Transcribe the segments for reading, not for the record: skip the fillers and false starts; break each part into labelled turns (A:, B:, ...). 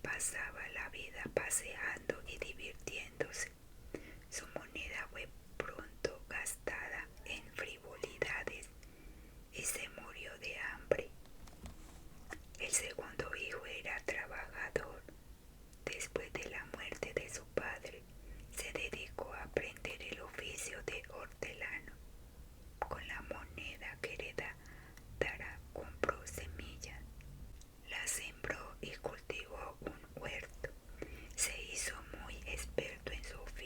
A: pasaba la vida paseando y divirtiéndose. Su moneda fue pronto gastada en frivolidades y se murió de hambre. El segundo hijo era trabajador. Después de la muerte de su padre, se dedicó a aprender el oficio de hortelano. Con la moneda que heredara compró semillas, las sembró y cultivó un huerto. Se hizo muy experto en su oficio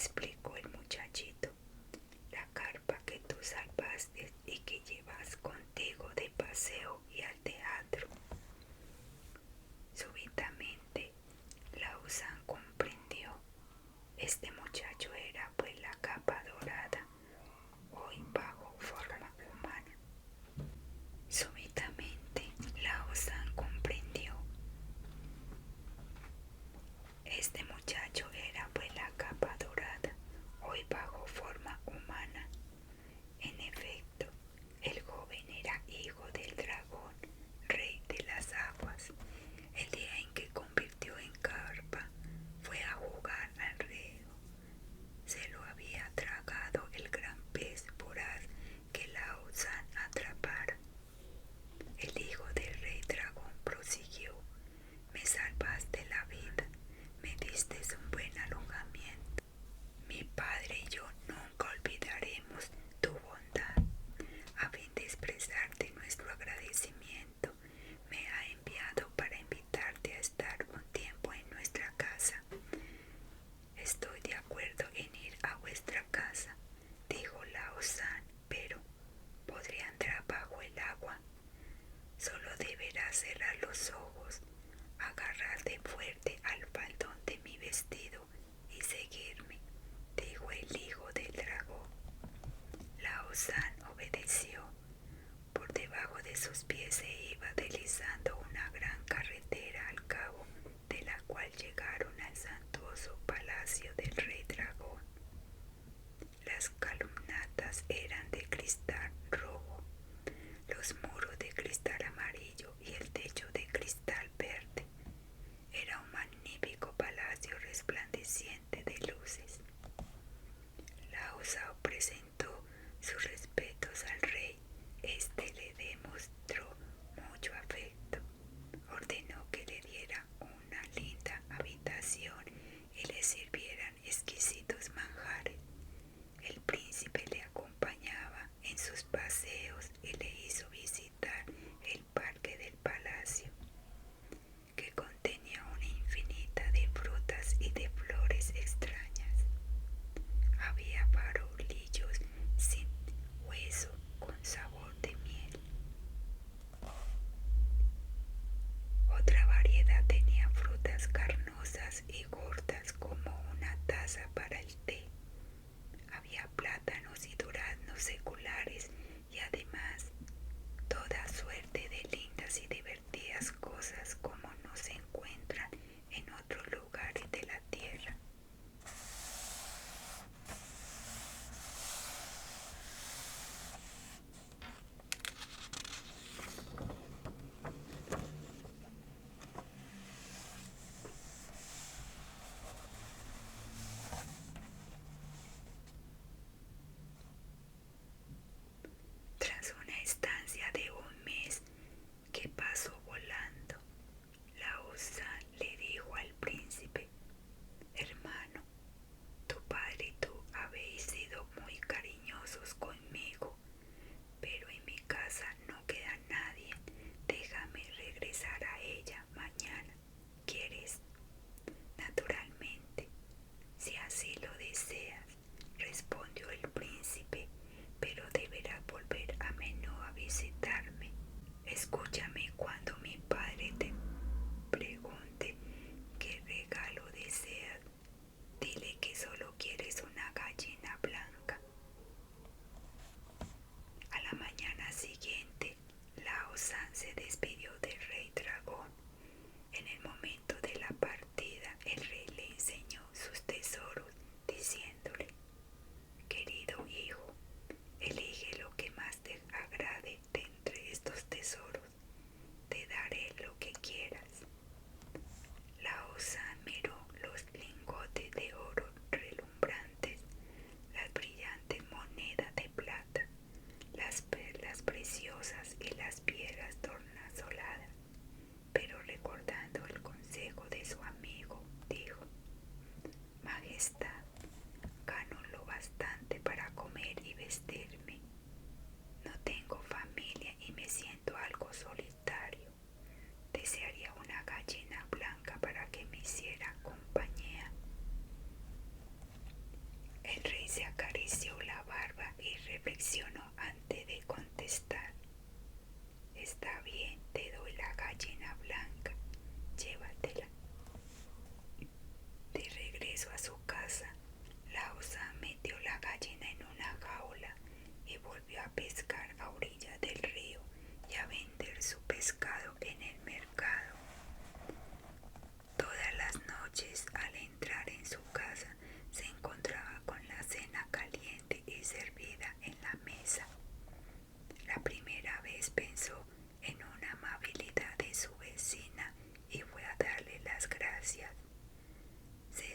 A: explicó el muchachito. La carpa que tú salvaste y que llevas contigo de paseo y al teatro. Súbitamente, Lausanne comprendió. Este muchacho era pues la capa dorada, hoy bajo forma humana. Súbitamente, Lausanne comprendió. Este muchacho era pues la capa dorada, hoy bajo forma humana. En efecto, el joven era hijo del dragón, rey de las aguas. El día en que convirtió en carpa, fue a jugar al río. Se lo había tragado el gran pez voraz que Lausanne atrapara. El hijo del rey dragón prosiguió: me salvaste la vida, me diste un buen alojamiento. Mi padre y yo nunca olvidaremos tu bondad. A fin de expresarte nuestro agradecimiento, me ha enviado para invitarte a estar un tiempo en nuestra casa. Estoy de acuerdo en ir a vuestra casa, dijo Lausanne, pero ¿podré entrar bajo el agua? Solo deberás cerrar los ojos, agarrarte fuerte al faldón de mi vestido y seguirme, dijo el hijo del dragón. Lausanne obedeció. Por debajo de sus pies se iba deslizando una gran carretera, al cabo de la cual llegaron al suntuoso palacio del rey dragón. Las columnatas eran de cristal rojo, los muros de cristal amarillo y el techo de cristal verde. Era un magnífico palacio resplandeciente de luces. Lausanne presentó sus respetos al rey. Este le demostró mucho afecto. Ordenó que le diera una linda habitación y le sirvieran exquisitos manjares. El príncipe le acompañaba en sus paseos y le hizo visitar el parque del palacio, que contenía una infinidad de frutas y de flores extrañas. Había farolillos sin hueso con sabor de miel. Otra variedad tenía frutas carnosas y gordas como una taza para el té. Había plátanos y duraznos seculares y además toda suerte de lindas y divertidas cosas como no se encuentran en otros lugares de la tierra. Tras una estancia de un mes que pasó volando, Lausanne le dijo al príncipe: hermano, tu padre y tú habéis sido muy cariñosos conmigo, pero en mi casa no queda nadie. Déjame regresar a ella mañana. ¿Quieres? Naturalmente, si así lo deseas, respondió el príncipe, pero deberás volver a menudo a visitarme. Escúchame cuando mi padre te pregunte qué regalo deseas. Dile que solo quieres una gallina blanca. A la mañana siguiente, Lausanne se despidió del rey dragón. En el momento de la partida, el rey le enseñó sus tesoros, diciéndole: querido hijo, elige lo que más te agrade de entre estos tesoros. Te daré lo que quieras. Lausanne miró los lingotes de oro relumbrantes, las brillantes monedas de plata, las perlas preciosas y las piedras tornasoladas, pero recordando el consejo de su amigo, dijo: Majestad, gano lo bastante para comer y vestirme. No tengo familia y me siento algo solitario. Desearía una gallina blanca para que me hiciera compañía. De regreso a su casa, la osa metió la gallina en una jaula y volvió a pescar a orillas del río y a vender su pescado en el mercado. Todas las noches, al entrar en su casa, se encontraba con la cena caliente y servida en la mesa. La primera vez pensó en una amabilidad de su vecina y fue a darle las gracias. Se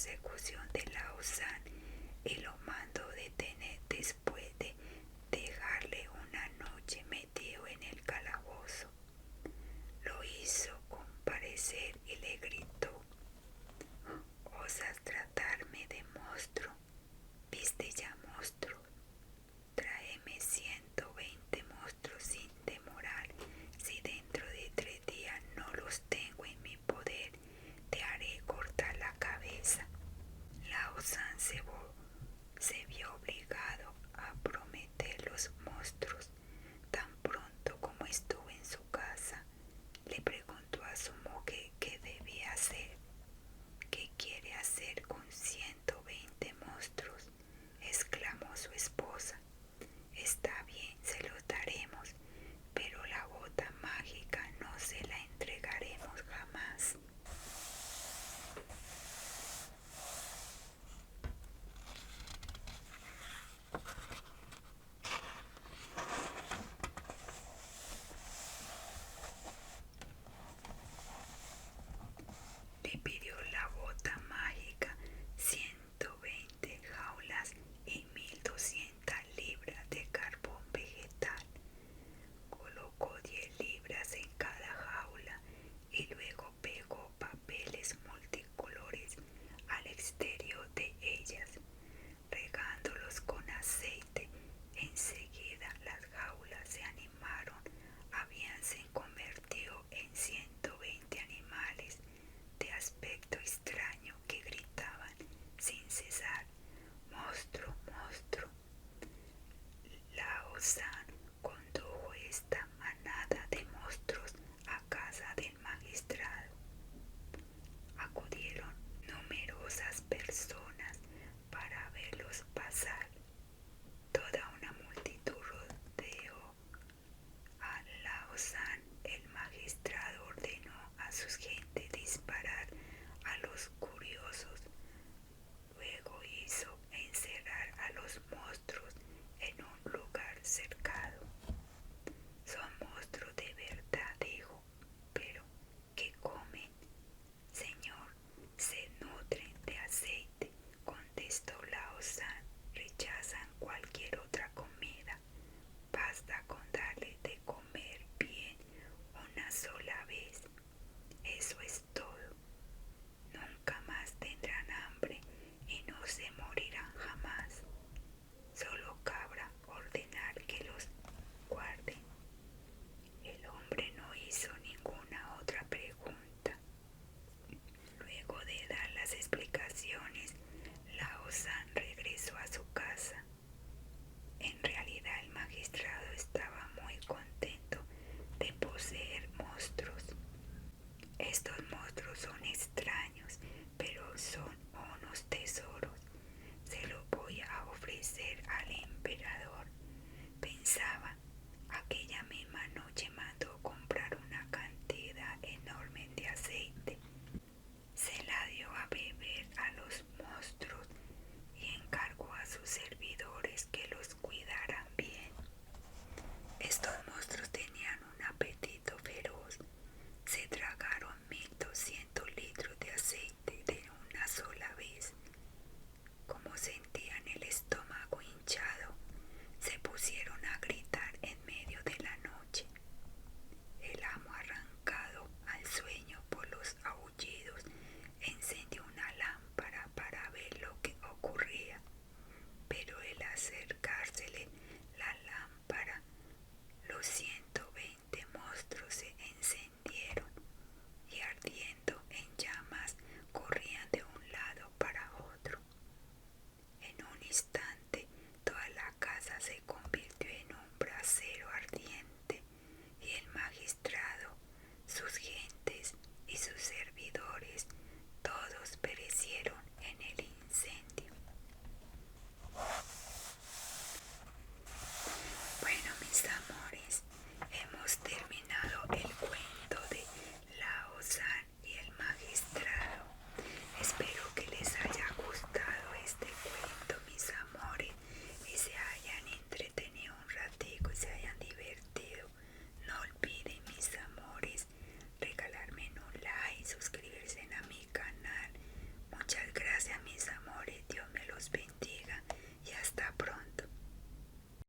A: persecución de Lao San y lo mandó detener después de dejarle una noche metido en el calabozo. Lo hizo comparecer y le gritó: ¿osas tratarme de monstruo? ¿Viste ya monstruo? Tráeme 120 monstruos sin demorar. Si dentro de 3 días no los tengo en mi poder, te haré cortar la cabeza. Lao San se vio obligado a prometer los monstruos